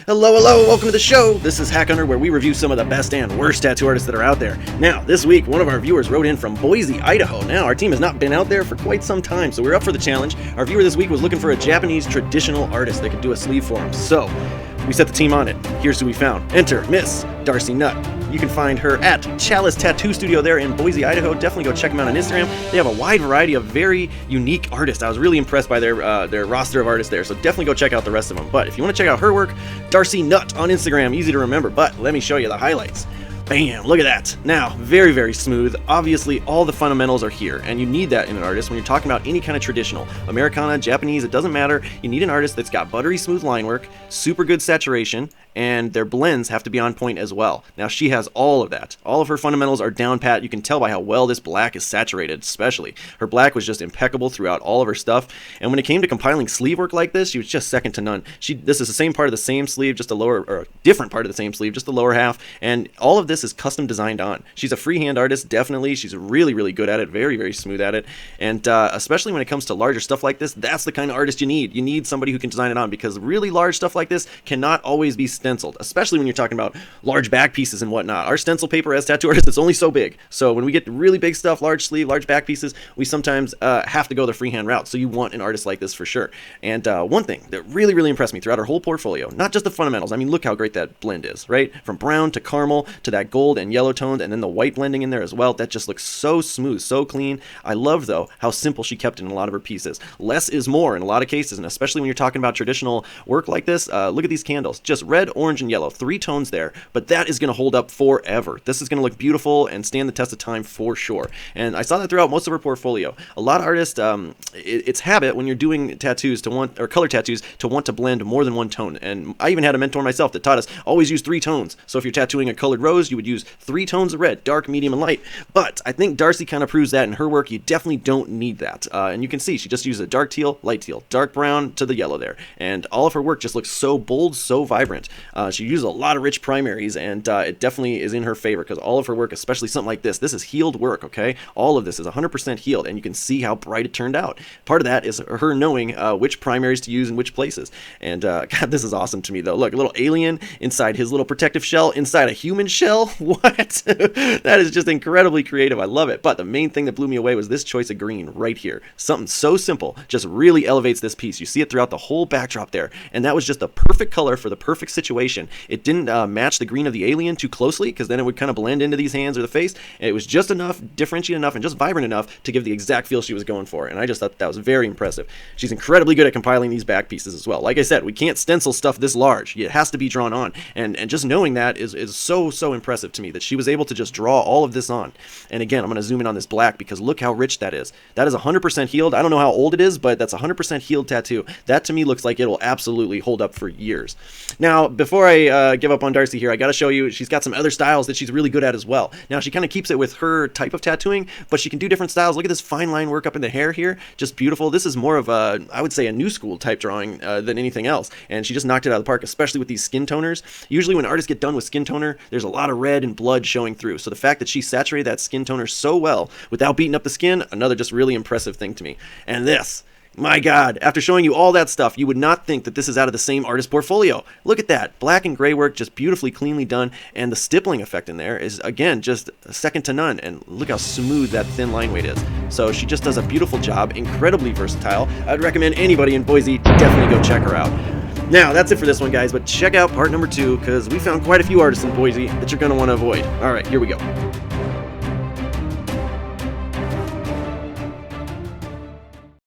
Hello, welcome to the show. This is HackHunter, where we review some of the best and worst tattoo artists that are out there. Now, this week, one of our viewers wrote in from Boise, Idaho. Now, our team has not been out there for quite some time, so we're up for the challenge. Our viewer this week was looking for a Japanese traditional artist that could do a sleeve for him. So, we set the team on it. Here's who we found. Enter Miss Darcy Nutt. You can find her at Chalice Tattoo Studio there in Boise, Idaho. Definitely go check them out on Instagram. They have a wide variety of very unique artists. I was really impressed by their roster of artists there, so definitely go check out the rest of them. But if you want to check out her work, Darcy Nutt on Instagram, easy to remember. But let me show you the highlights. Bam, look at that. Now, very, very smooth. Obviously, all the fundamentals are here, and you need that in an artist when you're talking about any kind of traditional. Americana, Japanese, it doesn't matter. You need an artist that's got buttery smooth line work, super good saturation, and their blends have to be on point as well. Now, she has all of that. All of her fundamentals are down pat. You can tell by how well this black is saturated, especially. Her black was just impeccable throughout all of her stuff, and when it came to compiling sleeve work like this, she was just second to none. This is the same part of the same sleeve, just a lower, or a different part of the same sleeve, just the lower half, and all of this is custom designed on. She's a freehand artist, definitely. She's really, really good at it, very, very smooth at it, and especially when it comes to larger stuff like this, that's the kind of artist you need. You need somebody who can design it on, because really large stuff like this cannot always be stenciled, especially when you're talking about large back pieces and whatnot. Our stencil paper as tattoo artists is only so big, so when we get really big stuff, large sleeve, large back pieces, we sometimes have to go the freehand route, so you want an artist like this for sure. And one thing that really, really impressed me throughout her whole portfolio, not just the fundamentals, I mean, look how great that blend is, right? From brown to caramel to that gold and yellow toned, and then the white blending in there as well. That just looks so smooth, so clean. I love, though, how simple she kept it in a lot of her pieces. Less is more in a lot of cases, and especially when you're talking about traditional work like this. Look at these candles, just red, orange, and yellow, 3 tones there, but that is going to hold up forever. This is going to look beautiful and stand the test of time for sure. And I saw that throughout most of her portfolio. A lot of artists, it's habit when you're doing tattoos or color tattoos to want to blend more than one tone. And I even had a mentor myself that taught us always use 3 tones. So if you're tattooing a colored rose, you would use 3 tones of red, dark, medium, and light. But I think Darcy kind of proves that in her work. You definitely don't need that. And you can see she just uses a dark teal, light teal, dark brown to the yellow there. And all of her work just looks so bold, so vibrant. She uses a lot of rich primaries, and it definitely is in her favor, because all of her work, especially something like this is healed work, okay? All of this is 100% healed, and you can see how bright it turned out. Part of that is her knowing which primaries to use in which places. And God, this is awesome to me, though. Look, a little alien inside his little protective shell, inside a human shell. What? That is just incredibly creative. I love it. But the main thing that blew me away was this choice of green right here. Something so simple just really elevates this piece. You see it throughout the whole backdrop there, and that was just the perfect color for the perfect situation. It didn't match the green of the alien too closely, because then it would kind of blend into these hands or the face. And it was just enough, differentiated enough, and just vibrant enough to give the exact feel she was going for. And I just thought that was very impressive. She's incredibly good at compiling these back pieces as well. Like I said, we can't stencil stuff this large. It has to be drawn on. And just knowing that is so impressive to me, that she was able to just draw all of this on. And again, I'm going to zoom in on this black, because look how rich that is. That is 100% healed. I don't know how old it is, but that's 100% healed tattoo. That to me looks like it will absolutely hold up for years. Now, before I give up on Darcy here, I got to show you, she's got some other styles that she's really good at as well. Now, she kind of keeps it with her type of tattooing, but she can do different styles. Look at this fine line work up in the hair here. Just beautiful. This is more of a, I would say, a new school type drawing than anything else. And she just knocked it out of the park, especially with these skin toners. Usually when artists get done with skin toner, there's a lot of red and blood showing through. So the fact that she saturated that skin toner so well without beating up the skin, another just really impressive thing to me. And this, my God, after showing you all that stuff, you would not think that this is out of the same artist portfolio. Look at that. Black and gray work, just beautifully, cleanly done. And the stippling effect in there is, again, just second to none. And look how smooth that thin line weight is. So she just does a beautiful job, incredibly versatile. I'd recommend anybody in Boise to definitely go check her out. Now, that's it for this one, guys, but check out part number 2, because we found quite a few artists in Boise that you're going to want to avoid. All right, here we go.